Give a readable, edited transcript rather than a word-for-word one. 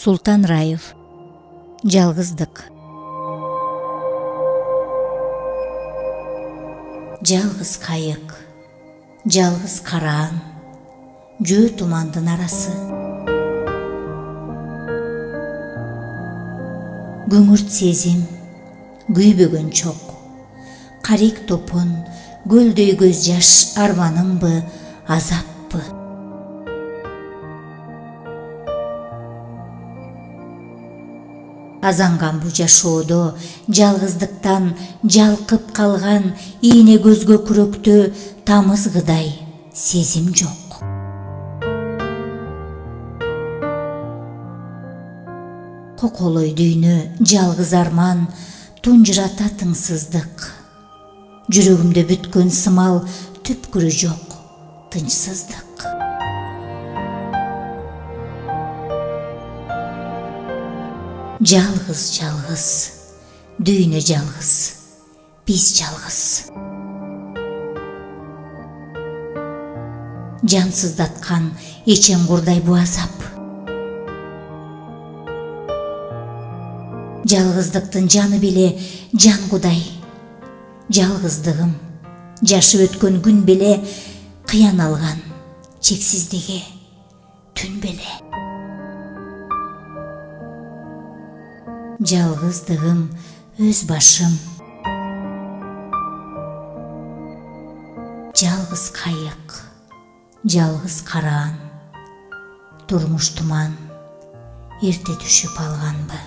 Султан Раев. Жалгыздык. Жалгыз кайык, жалгыз караан, жөө тумандын арасы. Көңүрт сезим, күйбөгөн чок, карик топон, көлдөй көз жаш арманымбы, азаппы. Азанган бу жашоодо жалгыздыктан жалкып калган ийне көзгө күрөктө тамызгыдай сезим жок. Коколой дүйнө жалгыз арман тунжурата тыңсыздык. Жүрөгүмдө бүткөн сымал түпкүрү жок тынчсыздык. Жалгыз, дүйнө жалгыз, биз жалгыз. Жансыздаткан эчен курдай бу азап. Жалгыздыктын жаны беле жан кудай. Жалгыздыгым жашып өткөн күн беле, кыян алган чексиздиги түн беле. Жалгыздыгым өз башым, жалгыз кайык, жалгыз караан, турмуш туман эрте түшүп алганбы.